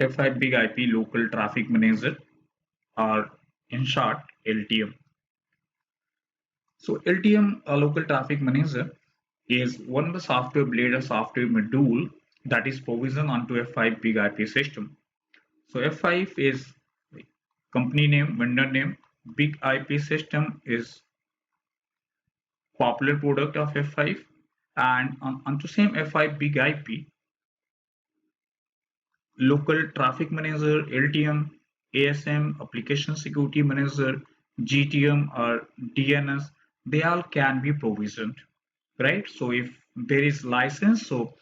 F5-BIGIP Local Traffic Manager, or in short LTM. So LTM, a Local Traffic Manager, is one of the software blade or software module that is provisioned onto F5-BIGIP system. So F5 is company name, vendor name. Big IP system is popular product of F5, and onto same F5 Big IP, local traffic manager, LTM, ASM, application security manager, GTM or DNS, they all can be provisioned, right? So if there is license, so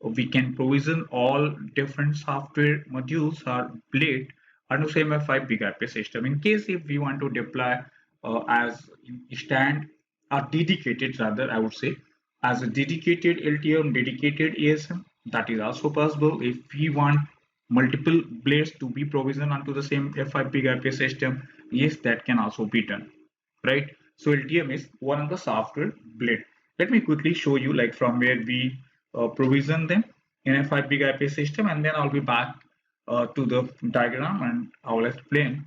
we can provision all different software modules or blade under same F5 Big IP system. In case if we want to deploy as stand or dedicated, rather I would say, as a dedicated LTM, dedicated ASM, that is also possible. If we want multiple blades to be provisioned onto the same F5 Big IP system, yes, that can also be done, right? So LTM is one of the software blade. Let me quickly show you like from where we provision them in F5 Big IP system, and then I'll be back to the diagram and I will explain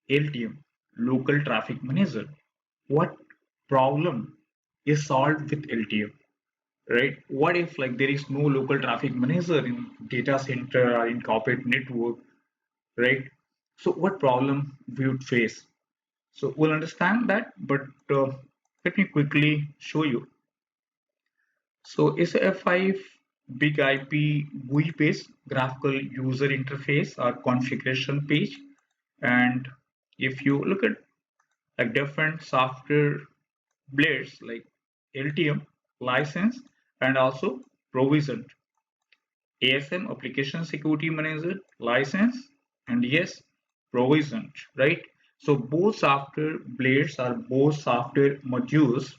LTM, local traffic manager. What problem is solved with LTM, right? What if like there is no local traffic manager in data center or in corporate network, right? So what problem we would face? So we'll understand that, but let me quickly show you. So it's a F5 Big IP GUI page, graphical user interface or configuration page. And if you look at like different software blades like LTM, license, and also provisioned. ASM, application security manager, license, and yes, provisioned, right? So both software blades are both software modules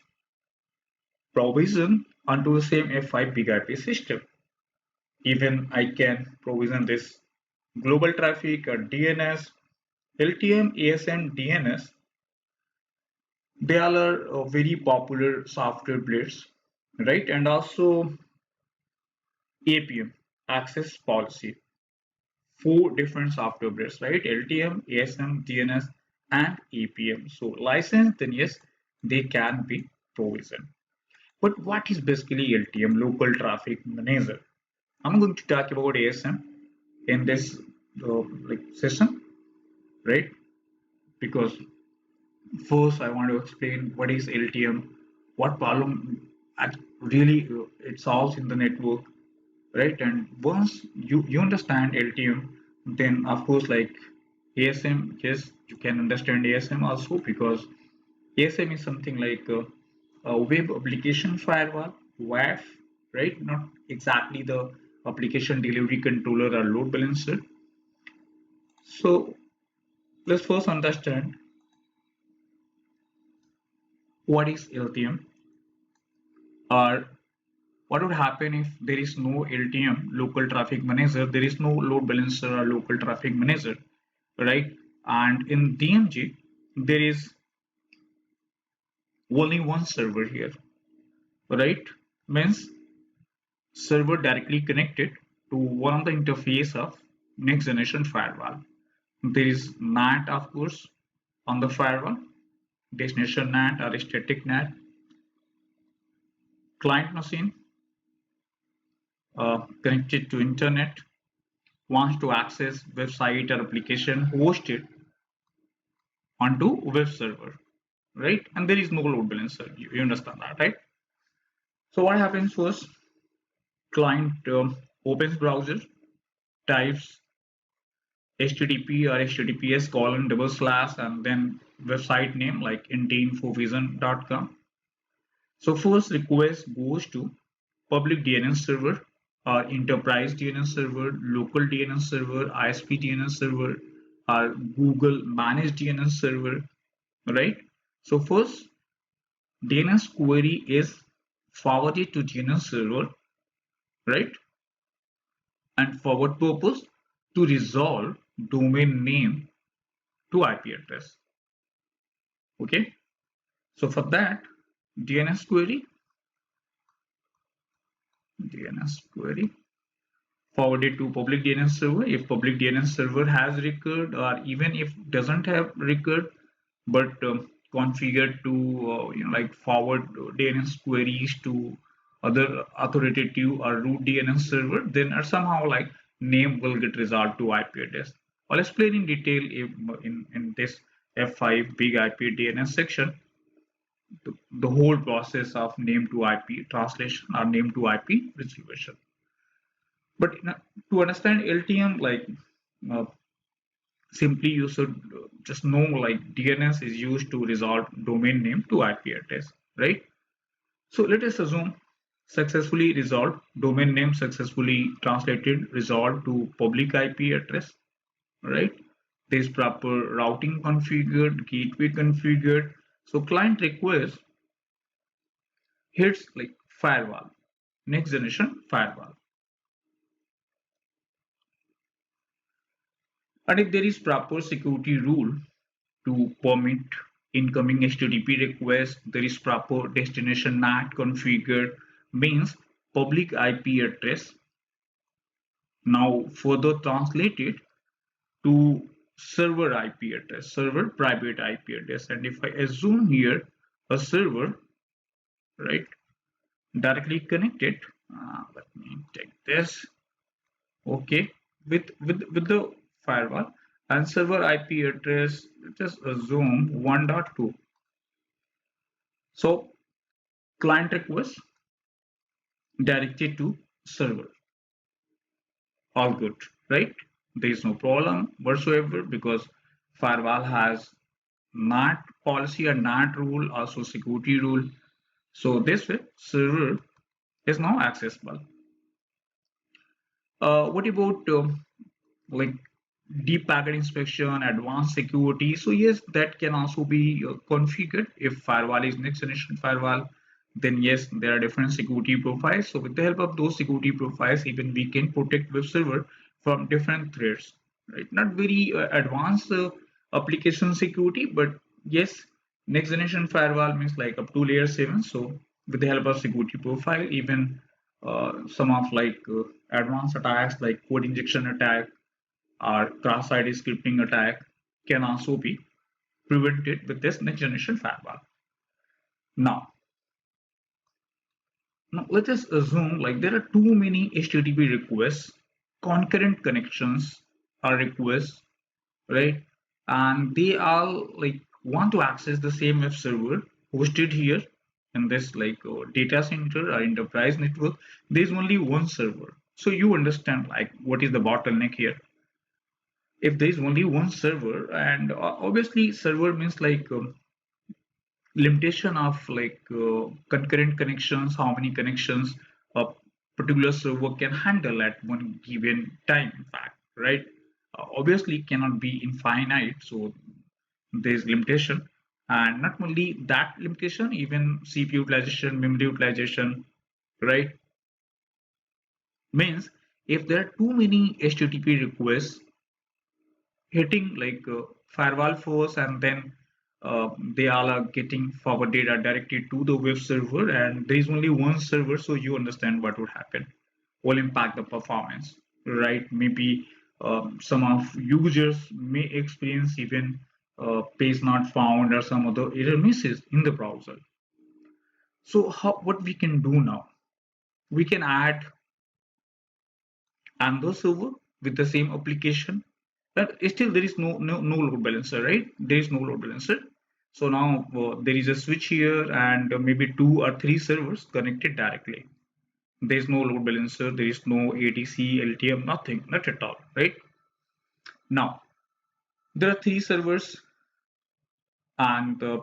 provision onto the same F5 Big IP system. Even I can provision this global traffic or DNS, LTM, ASM, DNS. They all are very popular software blades, right? And also APM, access policy. Four different software blades, right? LTM, ASM, DNS, and APM. So license, then yes, they can be provisioned. But what is basically LTM, local traffic manager? I'm going to talk about ASM in this like session, right? Because first I want to explain what is LTM, what problem really it solves in the network, right? And once you understand LTM, then of course like ASM, yes, you can understand ASM also, because ASM is something like a web application firewall, WAF, right? Not exactly the application delivery controller or load balancer. So let's first understand what is LTM, or what would happen if there is no LTM, local traffic manager, there is no load balancer or local traffic manager, right? And in DMG, there is only one server here, right? Means server directly connected to one of the interface of next generation firewall. There is NAT, of course, on the firewall, destination NAT or static NAT, client machine connected to internet, wants to access website or application hosted onto web server, right? And there is no load balancer. You understand that, right? So what happens first? Client opens browser, types HTTP or HTTPS colon double slash and then website name like indinfovision.com. So first request goes to public DNS server or enterprise DNS server, local DNS server, ISP DNS server, or Google managed DNS server, right? So first DNS query is forwarded to DNS server, right? And for what purpose? To resolve domain name to IP address. Okay. So for that, DNS query forwarded to public DNS server. If public DNS server has record, or even if doesn't have record, but configured to like forward DNS queries to other authoritative or root DNS server, then somehow like name will get resolved to IP address. I'll explain in detail in this F5 big IP DNS section the whole process of name to IP translation or name to IP resolution. But to understand LTM, like uh, simply you should just know like DNS is used to resolve domain name to IP address, right? So let us assume successfully resolved domain name successfully translated resolved to public IP address, right? There's proper routing configured, gateway configured. So client request hits like firewall, next generation firewall. And if there is proper security rule to permit incoming HTTP request, there is proper destination NAT configured, means public IP address now further translated to server IP address, server private IP address. And if I assume here a server, right, directly connected, let me take this, okay, with the firewall and server IP address, just assume 1.2. So client request directed to server, all good, right? There is no problem whatsoever because firewall has NAT policy and NAT rule, also security rule. So this way server is now accessible. What about like deep packet inspection, advanced security? So yes, that can also be configured. If firewall is next generation firewall, then yes, there are different security profiles. So with the help of those security profiles, even we can protect web server from different threats, right? Not very advanced application security, but yes, next generation firewall means like up to layer 7. So with the help of security profile, even some of like advanced attacks like code injection attack or cross-site scripting attack can also be prevented with this next generation firewall. Now, now let us assume like there are too many HTTP requests, concurrent connections are requests, right? And they all like want to access the same web server hosted here in this like data center or enterprise network. There's only one server. So you understand like what is the bottleneck here. If there is only one server, and obviously server means like limitation of like concurrent connections, how many connections a particular server can handle at one given time, in fact, right? Obviously cannot be infinite, so there's limitation. And not only that limitation, even CPU utilization, memory utilization, right? Means if there are too many HTTP requests hitting like firewall first, and then they all are getting forward data directly to the web server, and there is only one server, so you understand what would happen, will impact the performance, right? Maybe some of users may experience even page not found or some other error messages in the browser. So what we can do now, we can add another server with the same application, but still there is no load balancer, right? There is no load balancer. So now there is a switch here, and maybe two or three servers connected directly. There is no load balancer, there is no ADC, LTM, nothing, not at all, right? Now there are three servers and the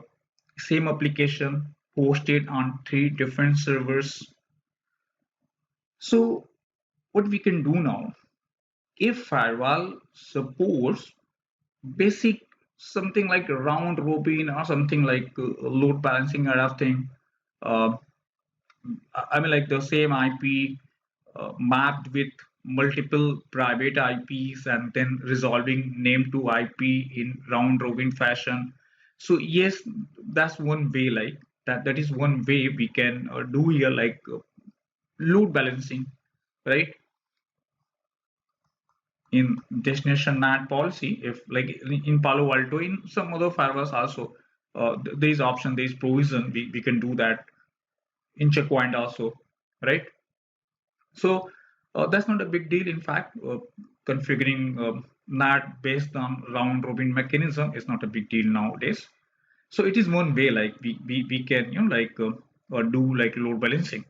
same application hosted on three different servers. So what we can do now, if firewall supports basic something like round robin or something like load balancing kind of thing, uh, I mean like the same IP mapped with multiple private IPs and then resolving name to IP in round robin fashion. So yes, that's one way, like that is one way we can do here, like load balancing, right? in destination NAT policy, if like in Palo Alto, in some other firewalls also, there is option, there is provision, we can do that in checkpoint also, right? So that's not a big deal. In fact, configuring NAT based on round robin mechanism is not a big deal nowadays. So it is one way, like we can do like load balancing,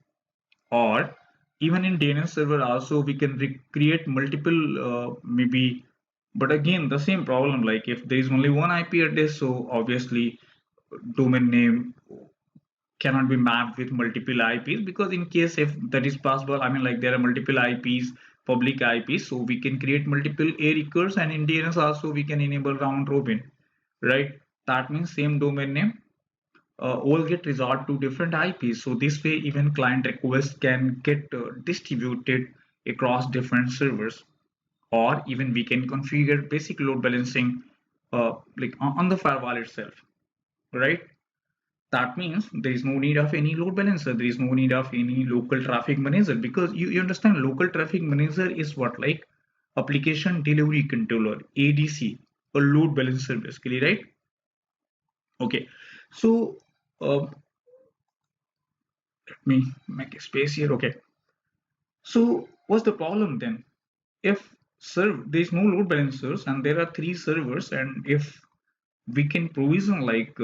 or even in DNS server also we can create multiple maybe, but again the same problem, like if there is only one IP address, so obviously domain name cannot be mapped with multiple IPs, because in case if that is possible, I mean like there are multiple IPs, public IPs, so we can create multiple A recurs, and in DNS also we can enable round robin, right? That means same domain name all get resolved to different IPs. So this way, even client requests can get distributed across different servers, or even we can configure basic load balancing like on the firewall itself, right? That means there is no need of any load balancer. There is no need of any local traffic manager, because you understand local traffic manager is what, like application delivery controller, ADC, a load balancer basically, right? Okay, so let me make a space here. Okay, so what's the problem then? If there's no load balancers and there are three servers, and if we can provision like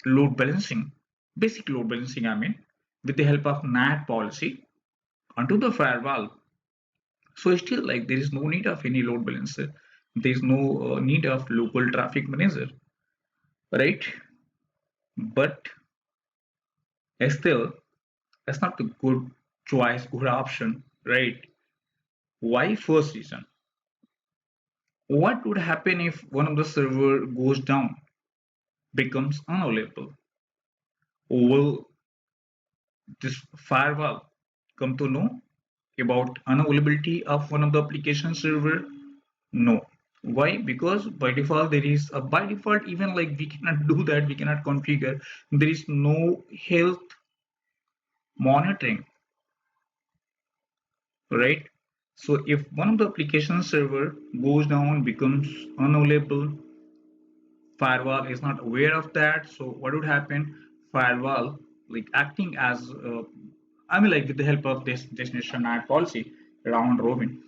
load balancing, basic load balancing, I mean, with the help of NAT policy onto the firewall. So still, like there is no need of any load balancer. There is no need of local traffic manager, right? But still, that's not the good choice, good option, right? Why? First reason, what would happen if one of the server goes down, becomes unavailable? Will this firewall come to know about unavailability of one of the application server? No. Why? Because by default there is a, by default, even like we cannot do that, we cannot configure, there is no health monitoring, right? So if one of the application server goes down, becomes unavailable, firewall is not aware of that. So what would happen? Firewall, like acting as I mean like with the help of this destination NAT policy, round robin,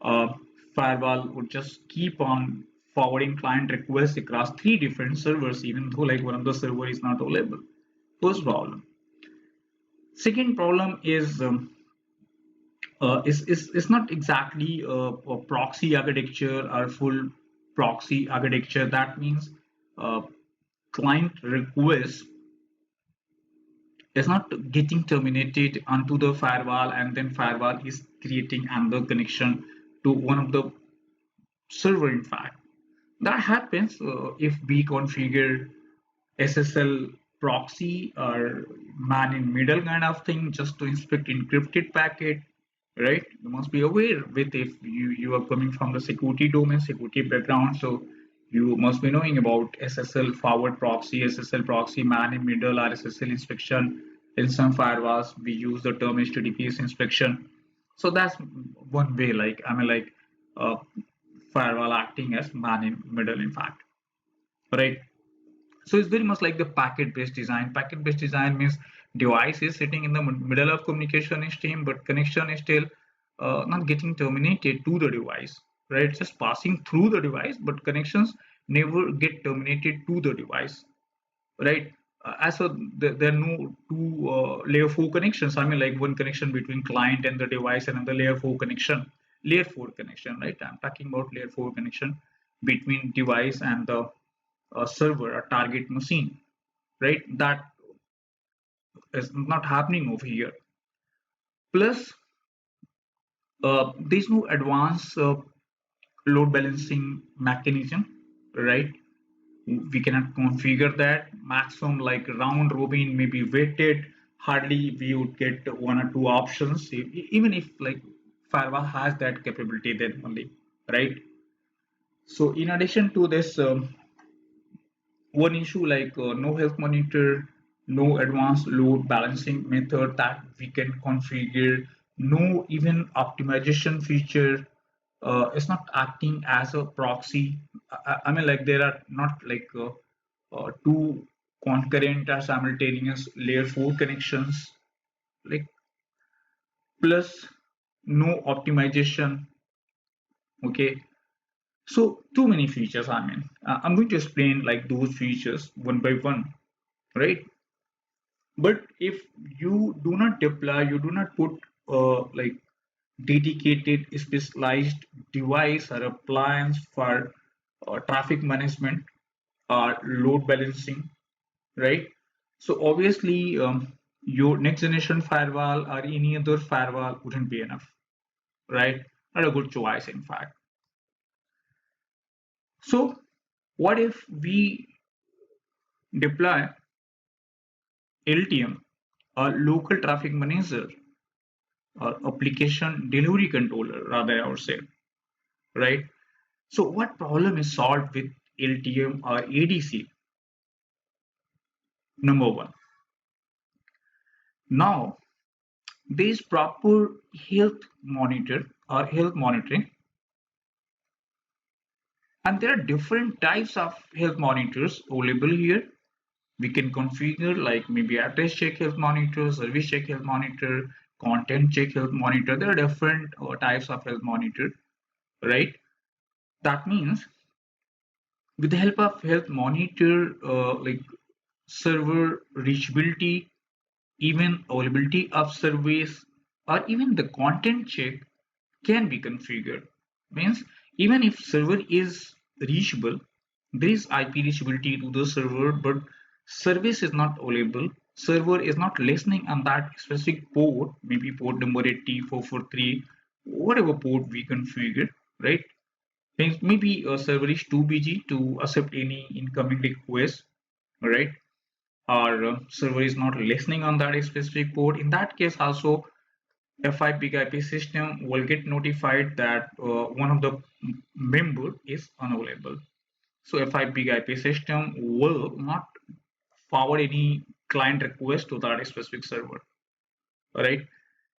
uh, firewall would just keep on forwarding client requests across three different servers, even though like one of the server is not available. First problem. Second problem is is not exactly a proxy architecture or full proxy architecture. That means uh, client request is not getting terminated onto the firewall, and then firewall is creating another connection to one of the server. In fact, that happens if we configure SSL proxy or man in middle kind of thing just to inspect encrypted packet, right? You must be aware with, if you are coming from the security domain, security background, so you must be knowing about SSL forward proxy, SSL proxy, man in middle, or SSL inspection. In some firewalls, we use the term HTTPS inspection. So that's one way, like I mean, like uh, firewall acting as man in middle, in fact, right? So it's very much like the packet-based design. Packet-based design means device is sitting in the middle of communication stream, but connection is still not getting terminated to the device, right? Just passing through the device, but connections never get terminated to the device, right? As for there are no two layer 4 connections. I mean, like one connection between client and the device, and another layer 4 connection, right? I'm talking about layer 4 connection between device and the server, a target machine, right? That is not happening over here. Plus, there's no advanced load balancing mechanism, right? We cannot configure that. Maximum like round robin may be weighted. Hardly we would get one or two options, even if like firewall has that capability, then only, right? So in addition to this, one issue like no health monitor, no advanced load balancing method that we can configure, no even optimization feature, it's not acting as a proxy. I mean, like there are not like two concurrent or simultaneous layer 4 connections, like plus no optimization. Okay, so too many features. I mean, I'm going to explain like those features one by one, right? But if you do not deploy, you do not put like dedicated specialized device or appliance for traffic management or load balancing, right? So obviously, your next generation firewall or any other firewall wouldn't be enough, right? Not a good choice, in fact. So what if we deploy LTM, or local traffic manager, or application delivery controller, rather I would say, right? So what problem is solved with LTM or ADC? Number one, now there is proper health monitoring, and there are different types of health monitors available here. We can configure like maybe address check health monitor, service check health monitor, content check health monitor. There are different types of health monitor, right? That means with the help of health monitor, like server reachability, even availability of service, or even the content check can be configured. Means even if server is reachable, there is IP reachability to the server, but service is not available. Server is not listening on that specific port, maybe port number 80443, whatever port we configure, right? Means maybe a server is too busy to accept any incoming request, right? Or server is not listening on that specific port. In that case, also F5-BIGIP system will get notified that one of the member is unavailable. So F5-BIGIP system will not forward any client request to that specific server, right?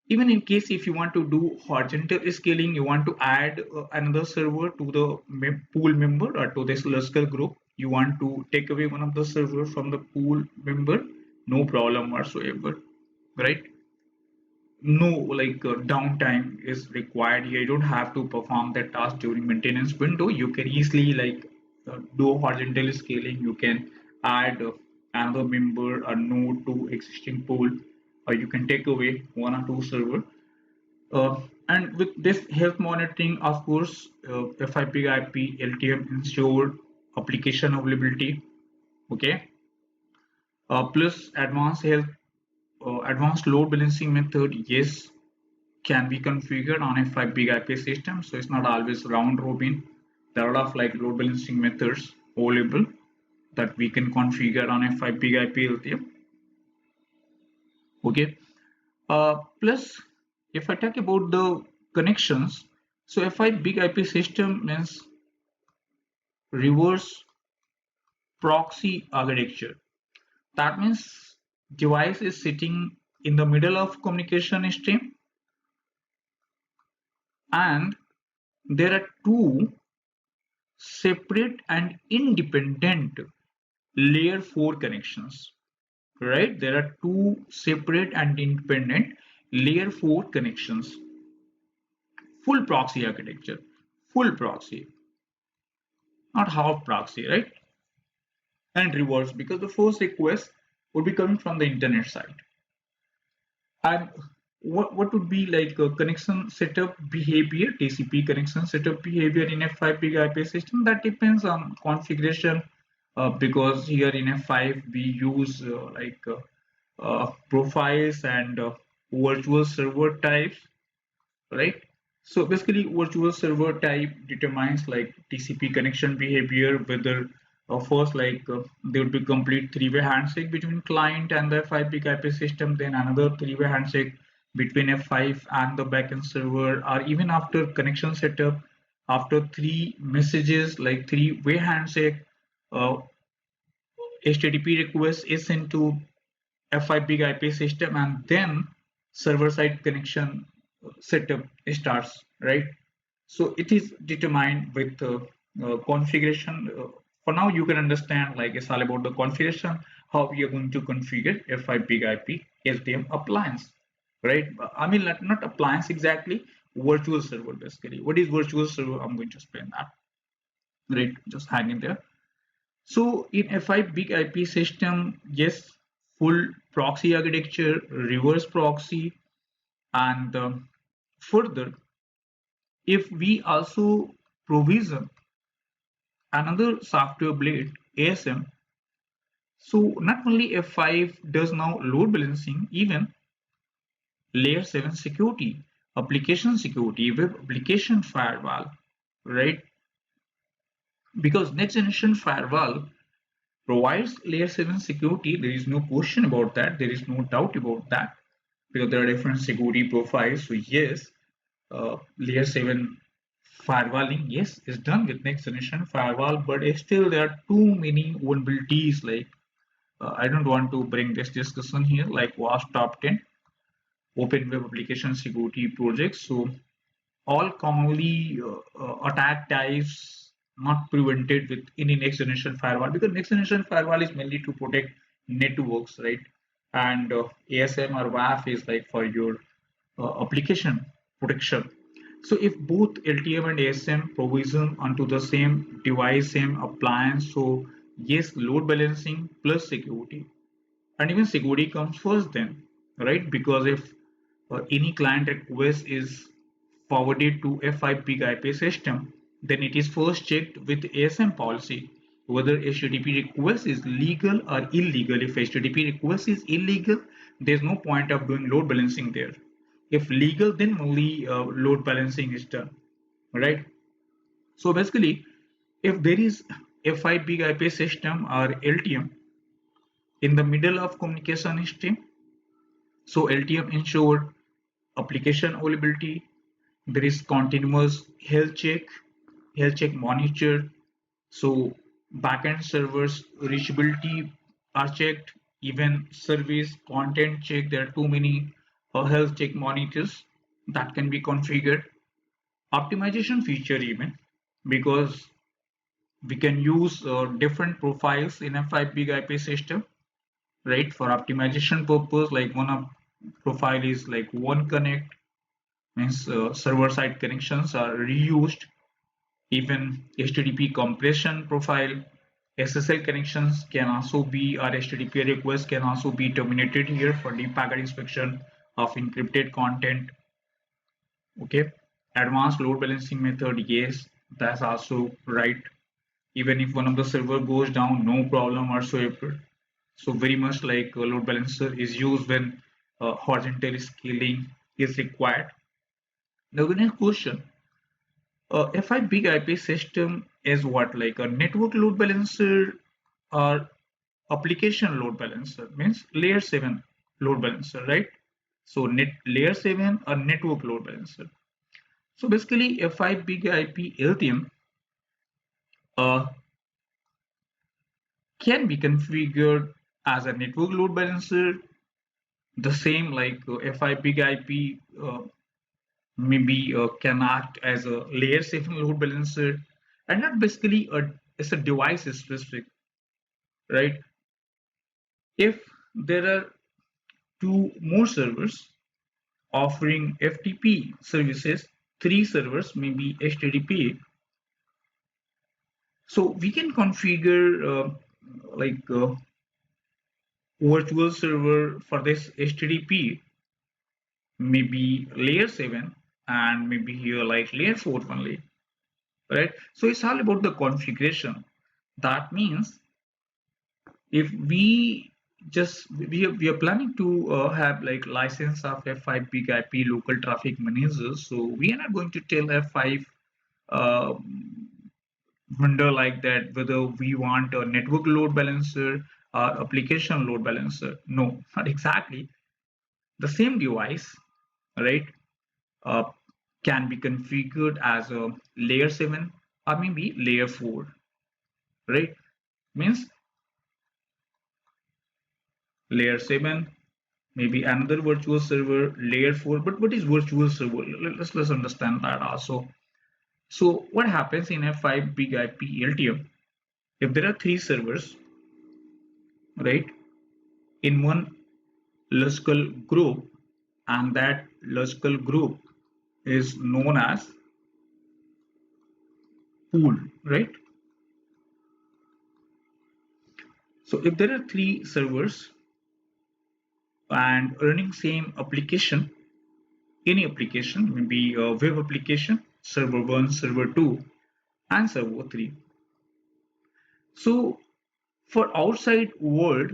Even in case if you want to do horizontal scaling, you want to add another server to the pool member or to this Luscal group, you want to take away one of the server from the pool member, no problem whatsoever, right? No like downtime is required here. You don't have to perform that task during maintenance window. You can easily like do horizontal scaling. You can add another member or node to existing pool, or you can take away one or two server. And with this health monitoring, of course, FIPIP LTM ensure application availability. Okay, plus advanced load balancing method, yes, can be configured on a 5 big IP system. So it's not always round robin. There are a lot of like load balancing methods available that we can configure on a 5 big IP LTM. Okay. Plus, if I talk about the connections, so a 5 big IP system means reverse proxy architecture. That means device is sitting in the middle of communication stream, and there are two separate and independent layer 4 connections, right? There are two separate and independent layer 4 connections. Full proxy architecture, full proxy, not half proxy, right? And reverse, because the first request would be coming from the internet side. And what would be like a connection setup behavior, TCP connection setup behavior in F5 big IP system? That depends on configuration, because here in F5 we use profiles and virtual server types, right? So basically, virtual server type determines like TCP connection behavior, whether first like there will be complete three-way handshake between client and the F5 big IP system, then another three-way handshake between F5 and the backend server, or even after connection setup, after three messages like three-way handshake, uh, HTTP request is sent to F5 big IP system, and then server side connection setup starts, right? So it is determined with configuration. For now, you can understand like it's all about the configuration, how we are going to configure F5-BIGIP SDM appliance, right? I mean, not appliance exactly, virtual server basically. What is virtual server? I'm going to explain that, right? Just hang in there. So in F5-BIGIP system, yes, full proxy architecture, reverse proxy, and further, if we also provision another software blade ASM, so not only F5 does now load balancing, even layer 7 security, application security, web application firewall, right? Because next generation firewall provides layer 7 security. There is no question about that. There is no doubt about that, because there are different security profiles. So yes, layer 7 firewalling, yes, is done with next generation firewall, but still there are too many vulnerabilities. Like I don't want to bring this discussion here, like WASP top 10 open web application security projects. So all commonly attack types not prevented with any next generation firewall, because next generation firewall is mainly to protect networks, right? And ASM or WAF is like for your application protection. So if both LTM and ASM provision onto the same device, same appliance, so yes, load balancing plus security, and even security comes first then, right? Because if any client request is forwarded to F5-BIGIP system, then it is first checked with ASM policy whether HTTP request is legal or illegal. If HTTP request is illegal, there's no point of doing load balancing there. If legal, then only load balancing is done, right? So basically, if there is F5-BIGIP system or LTM in the middle of communication stream, so LTM ensured application availability. There is continuous health check monitor. So backend servers reachability are checked, even service content check. There are too many health check monitors that can be configured. Optimization feature even, because we can use different profiles in a 5 big IP system, right? For optimization purpose, like one of profile is like one connect, means server side connections are reused. Even HTTP compression profile, SSL connections can also be, or HTTP requests can also be terminated here for deep packet inspection of encrypted content. Okay, advanced load balancing method, yes, that's also right. Even if one of the server goes down, no problem whatsoever. So very much like a load balancer is used when horizontal scaling is required. Now the next question, if I big IP system is what, like a network load balancer or application load balancer, means layer 7 load balancer, right? So net layer 7 or network load balancer. So basically F5 big IP LTM uh, can be configured as a network load balancer, the same like F5 big IP maybe can act as a layer 7 load balancer, and not basically it's a device specific, right? If there are two more servers offering FTP services, three servers maybe HTTP, so we can configure like virtual server for this HTTP, maybe layer 7, and maybe here like layer 4 only, right? So it's all about the configuration. That means if we just we are planning to have like license of F5 big IP local traffic managers, so we are not going to tell F5 uh, vendor like that whether we want a network load balancer or application load balancer. No, not exactly. The same device, right, uh, can be configured as a layer 7 or maybe layer 4, right? Means layer 7, maybe another virtual server, layer 4. But what is virtual server? Let's understand that also. So what happens in F5 big IP LTM? If there are three servers, right, in one logical group, and that logical group is known as pool, right? So if there are three servers and running same application, any application, maybe a web application, server 1, server 2, and server 3. So for outside world,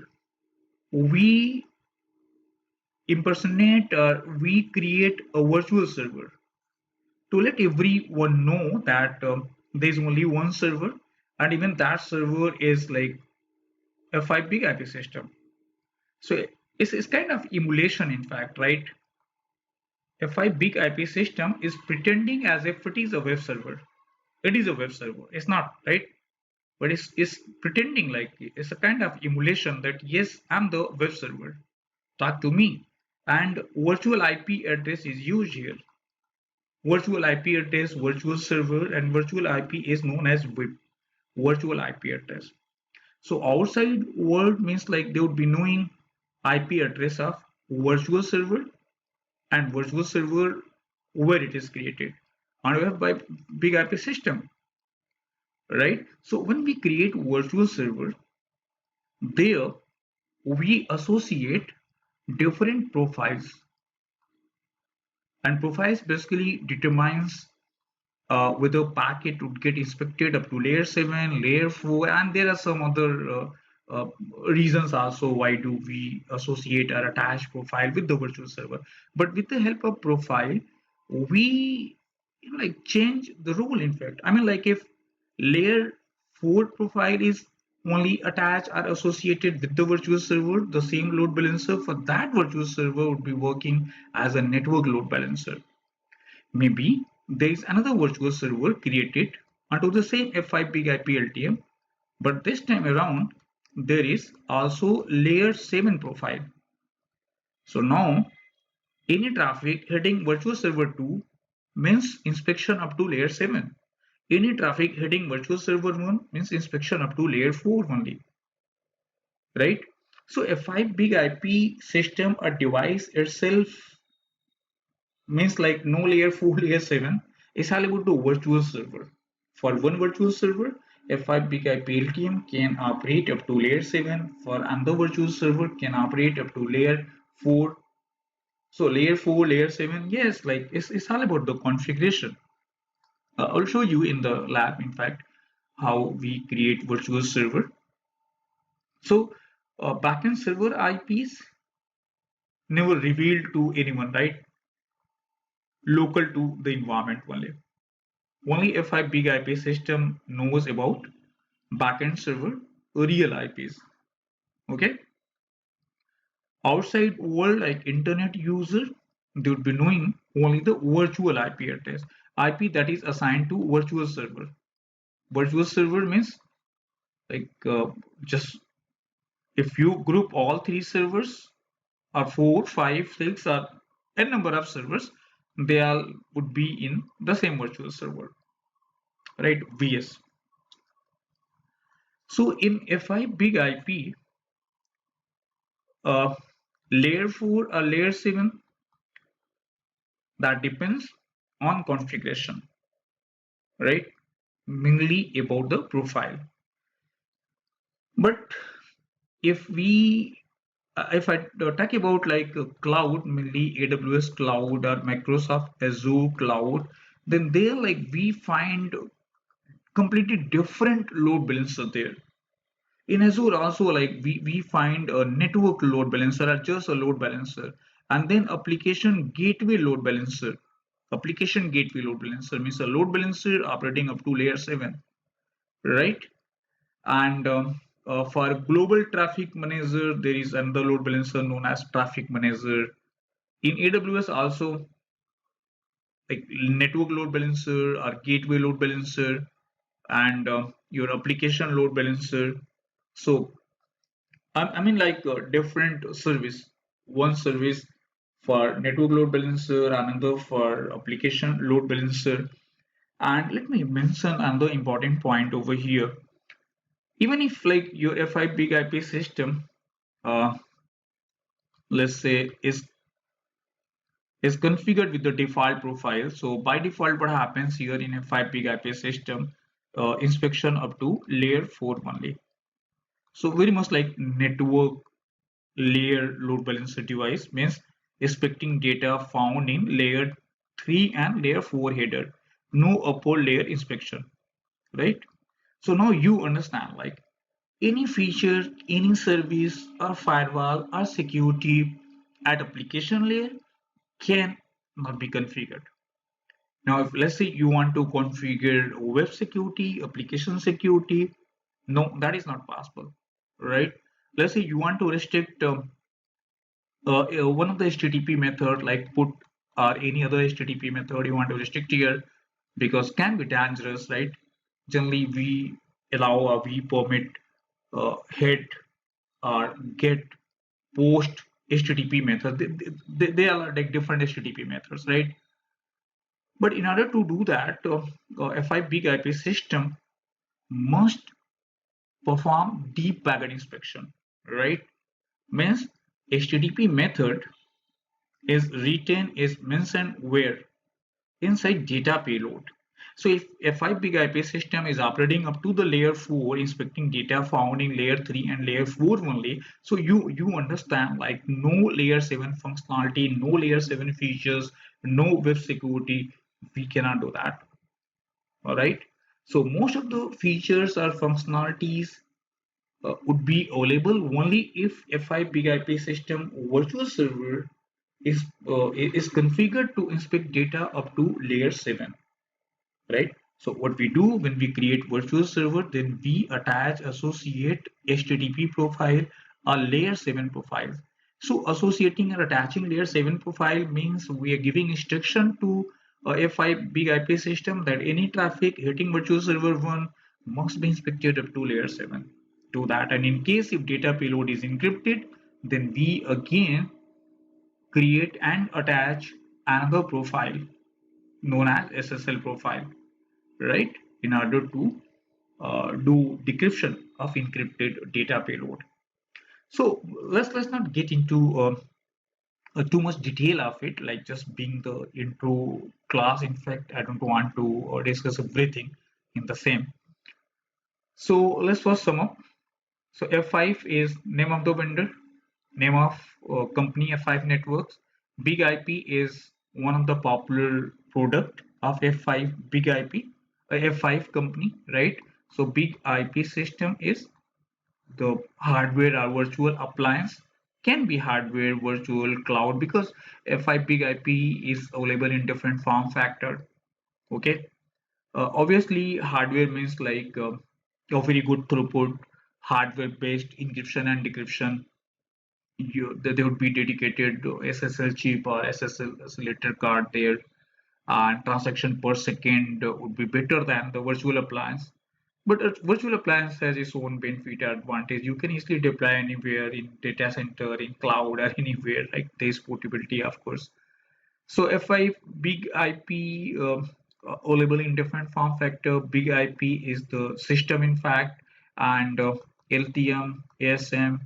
we impersonate or we create a virtual server to let everyone know that there's only one server, and even that server is like a 5 big IP system. So it's kind of emulation, in fact, right? A 5 big IP system is pretending as if it is a web server. It is a web server. It's not, right? But it's pretending like it's a kind of emulation that yes, I'm the web server. Talk to me. And virtual IP address is used here. Virtual IP address, virtual server, and virtual IP is known as VIP, virtual IP address. So outside world means like they would be knowing IP address of virtual server and virtual server where it is created. And we have by big IP system, right? So when we create virtual server, there we associate different profiles, and profiles basically determines whether packet would get inspected up to layer 7, layer 4, and there are some other uh, reasons also why do we associate or attach profile with the virtual server. But with the help of profile, we like change the role. In fact, I mean, like if layer 4 profile is only attached or associated with the virtual server, the same load balancer for that virtual server would be working as a network load balancer. Maybe there is another virtual server created onto the same F5 big IP LTM, but this time around there is also layer 7 profile. So now any traffic heading virtual server 2 means inspection up to layer 7. Any traffic heading virtual server 1 means inspection up to layer 4 only, right? So F5 big IP system, a device itself means like no layer 4, layer 7 is allowed to virtual server. For one virtual server, F5 big IP LTM can operate up to layer 7. For another virtual server can operate up to layer 4. So layer 4, layer 7, yes, like it's all about the configuration. I'll show you in the lab, in fact, how we create virtual server. So backend server IPs never revealed to anyone, right? Local to the environment only. Only F5 big IP system knows about backend server real IPs. Okay. Outside world like internet user, they would be knowing only the virtual IP address, IP that is assigned to virtual server. Virtual server means like just if you group all three servers or 4, 5, 6 or n number of servers, they all would be in the same virtual server, right? VS. So in F5 big IP, uh, layer 4 or layer 7, that depends on configuration, right? Mainly about the profile. But if we if I talk about like cloud, mainly AWS cloud or Microsoft Azure cloud, then there like we find completely different load balancer there. In Azure also like we find a network load balancer or just a load balancer, and then application gateway load balancer. Application gateway load balancer means a load balancer operating up to layer 7, right? And for global traffic manager, there is another load balancer known as traffic manager. In AWS also, like network load balancer or gateway load balancer, and your application load balancer. So I mean like different service, one service for network load balancer, another for application load balancer. And let me mention another important point over here. Even if like your F5 big IP system, uh, let's say is configured with the default profile. So by default, what happens here in F5 big IP system, inspection up to layer 4 only. So very much like network layer load balancer device means expecting data found in layer 3 and layer 4 header, no upper layer inspection, right? So now you understand like any feature, any service or firewall or security at application layer can not be configured. Now, if let's say you want to configure web security, application security, no, that is not possible, right? Let's say you want to restrict one of the HTTP method like put or any other HTTP method you want to restrict here because can be dangerous, right? Generally, we allow or we permit head or get post HTTP method. They are like different HTTP methods, right? But in order to do that, F5 big IP system must perform deep packet inspection, right? Means HTTP method is written is mentioned where inside data payload. So if F5 big IP system is operating up to the layer 4, inspecting data found in layer 3 and layer 4 only, so you understand like no layer 7 functionality, no layer 7 features, no web security, we cannot do that. All right. So most of the features or functionalities would be available only if F5 big IP system virtual server is configured to inspect data up to layer 7, right? So what we do when we create virtual server, then we attach associate HTTP profile or layer 7 profile. So associating and attaching layer 7 profile means we are giving instruction to F5 big IP system that any traffic hitting virtual server 1 must be inspected up to layer 7. Do that, and in case if data payload is encrypted, then we again create and attach another profile known as SSL profile, right? In order to do decryption of encrypted data payload. So let's not get into too much detail of it, like just being the intro class. In fact, I don't want to discuss everything in the same. So let's first sum up. So F5 is name of the vendor, name of company F5 Networks. Big IP is one of the popular product of F5 Big IP, F5 company, right? So Big IP system is the hardware or virtual appliance, can be hardware, virtual, cloud, because F5 Big IP is available in different form factor. Okay, obviously hardware means like a very good throughput, hardware based encryption and decryption. There would be dedicated SSL chip or SSL accelerator card there, and transaction per second would be better than the virtual appliance. But a virtual appliance has its own benefit or advantage. You can easily deploy anywhere in data center, in cloud, or anywhere. Like there's portability, of course. So F5 big IP available in different form factor. Big IP is the system, in fact, and LTM, ASM,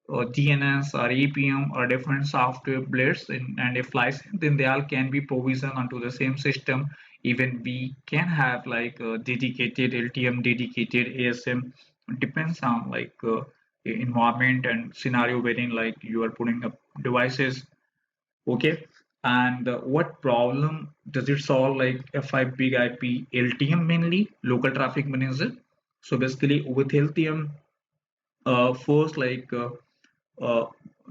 DNS or APM or different software blades and if licensed, then they all can be provisioned onto the same system. Even we can have like dedicated LTM, dedicated ASM. Depends on like environment and scenario wherein like you are putting up devices. Okay, and what problem does it solve? Like F5 big IP LTM, mainly local traffic manager. So basically with LTM, first like uh,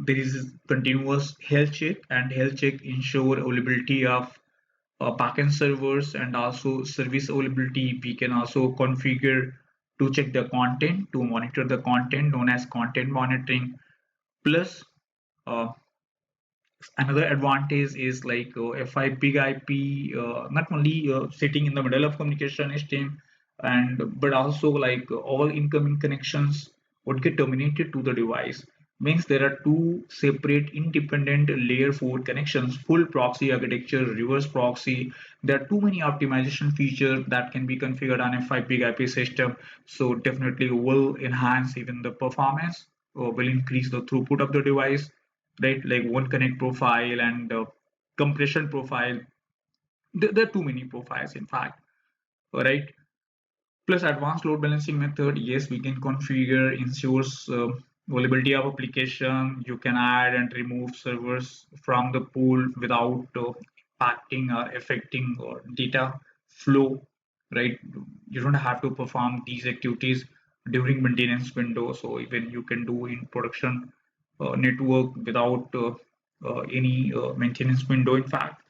there is continuous health check, and health check ensure availability of backend servers and also service availability. We can also configure to check the content, to monitor the content, known as content monitoring. Plus uh, another advantage is like F5 big IP not only sitting in the middle of communication stream, and but also like all incoming connections would get terminated to the device. means there are two separate independent layer 4 connections, full proxy architecture, reverse proxy. There are too many optimization features that can be configured on a 5 gig IP system. So definitely will enhance even the performance, or will increase the throughput of the device, right? Like one connect profile and compression profile. There are too many profiles, in fact, right? Plus advanced load balancing method, yes, we can configure ensures availability of application. You can add and remove servers from the pool without impacting or affecting data flow, right? You don't have to perform these activities during maintenance window. So even you can do in production network without any maintenance window, in fact.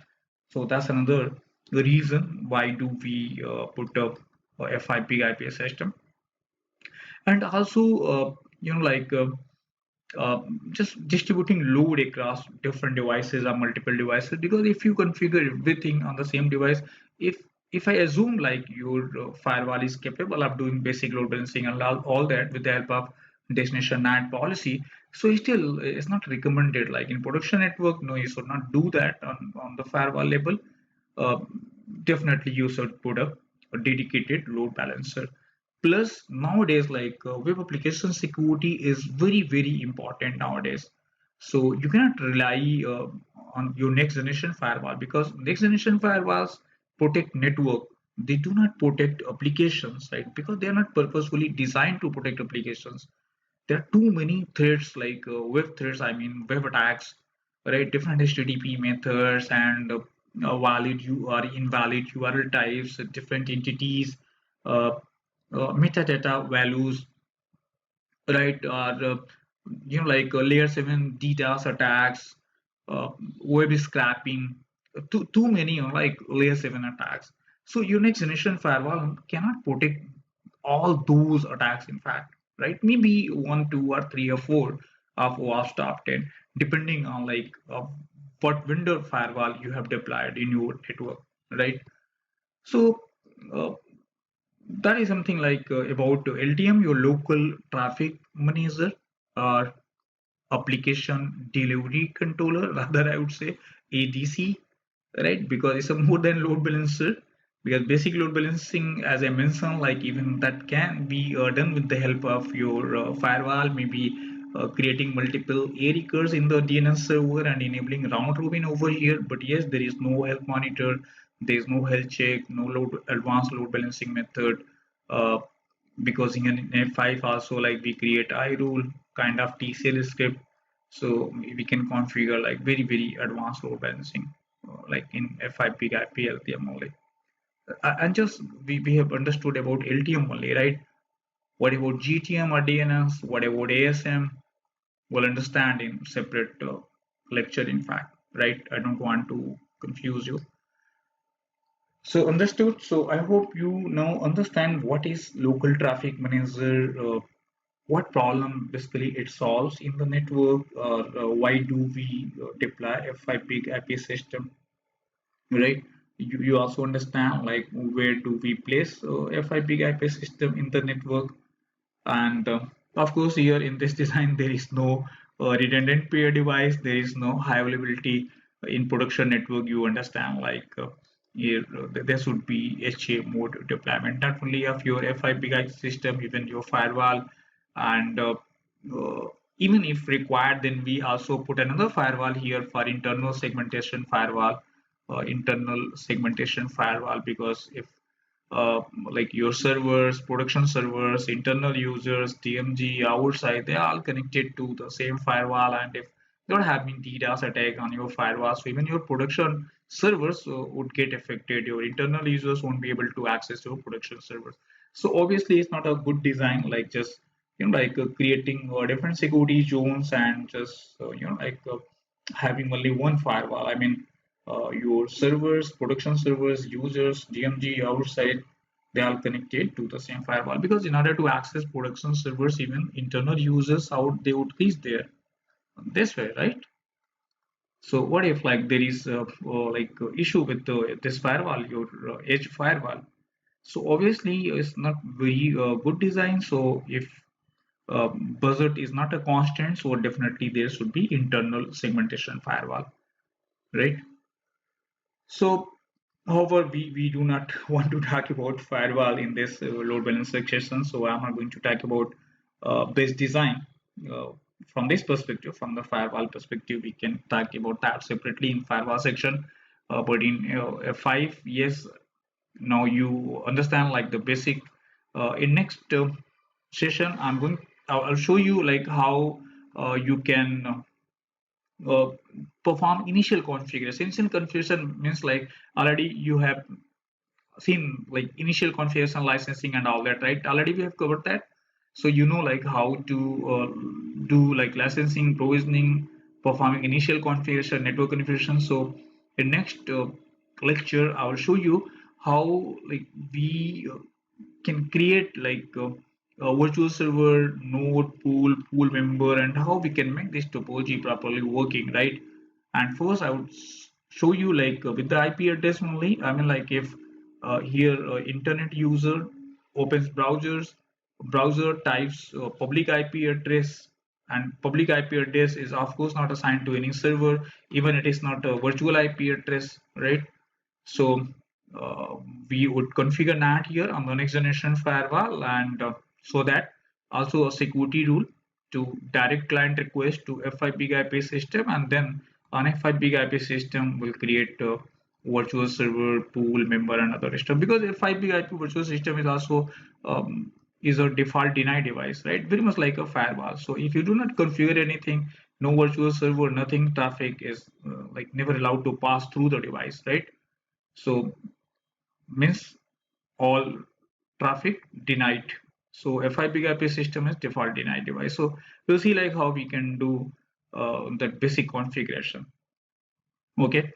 So that's another reason why do we put up a F5 IPS system. And also like uh, just distributing load across different devices or multiple devices, because if you configure everything on the same device, if if I assume like your firewall is capable of doing basic load balancing and all that with the help of destination NAT policy, so still it's not recommended. Like in production network, no, you should not do that on the firewall level. uh, Definitely you should put up a dedicated load balancer. Plus nowadays, like web application security is very important nowadays. So you cannot rely on your next generation firewall, because next generation firewalls protect network, they do not protect applications, right? Because they are not purposefully designed to protect applications. There are too many threats, like web threats, I mean web attacks, right? Different HTTP methods and valid or invalid URL types, different entities, uh, metadata values, right? Or like layer 7 DDoS attacks, uh, web scraping, too many like layer 7 attacks. So your next generation firewall cannot protect all those attacks, in fact, right? Maybe one, two, or three, or four of OWASP top 10, depending on like what vendor firewall you have deployed in your network, right? So uh, that is something like about LTM, your local traffic manager, or application delivery controller, rather I would say ADC, right? Because it's a more than load balancer. Because basic load balancing, as I mentioned, like even that can be done with the help of your firewall, maybe creating multiple A recurs in the DNS server and enabling round robin over here. But yes, there is no health monitor, there is no health check, no load advanced load balancing method. Uh, because in F5 also, like we create I rule kind of TCL script, so we can configure like very advanced load balancing like in F5 big IP LTM only. And just we have understood about LTM only, right? What about GTM or DNS? What about ASM? We'll understand in separate lecture, in fact, right? I don't want to confuse you. So understood. So I hope you now understand what is local traffic manager, what problem basically it solves in the network, or why do we deploy a 5 big IP system, right? You also understand like where do we place a 5 big IP system in the network. And of course, here in this design, there is no redundant peer device. There is no high availability in production network. You understand, like here there should be HA mode deployment, not only of your F5 big system, even your firewall, and uh, even if required, then we also put another firewall here for internal segmentation firewall, because if uh, like your servers, production servers, internal users, DMG, outside, they are all connected to the same firewall. And if you're having DDoS attack on your firewall, so even your production servers would get affected. Your internal users won't be able to access your production servers. So obviously, it's not a good design. Like just like creating different security zones and just like having only one firewall. I mean, your servers, production servers, users, DMG outside, they are connected to the same firewall, because in order to access production servers, even internal users out, they would reach there this way, right? So what if like there is issue with this firewall, your edge firewall? So obviously it's not very good design. So if budget is not a constant, so definitely there should be internal segmentation firewall, right? So, however, we do not want to talk about firewall in this load balancer session, so I'm not going to talk about base design. Uh, from this perspective, from the firewall perspective, we can talk about that separately in firewall section. But in F5, yes, now you understand like the basic. In next session, I'll show you like how you can uh, perform initial configuration. Initial configuration means like already you have seen like initial configuration licensing and all that, right? Already we have covered that. So you know like how to do like licensing, provisioning, performing initial configuration, network configuration. So in next lecture, I will show you how like we can create like a virtual server, node, pool member, and how we can make this topology properly working, right? And first, I would show you like with the IP address only. I mean, like if here internet user opens browser types public IP address, and public IP address is of course not assigned to any server, even it is not a virtual IP address, right? So uh, we would configure NAT here on the next generation firewall, and so that also a security rule to direct client request to F5-BIGIP system, and then on F5-BIGIP system will create a virtual server, pool, member, and other stuff. Because F5-BIGIP virtual system is also is a default deny device, right? Very much like a firewall. So if you do not configure anything, no virtual server, nothing, traffic is like never allowed to pass through the device, right? So means all traffic denied. So F5-BIGIP system is default denied device. So we'll see like how we can do that basic configuration. Okay.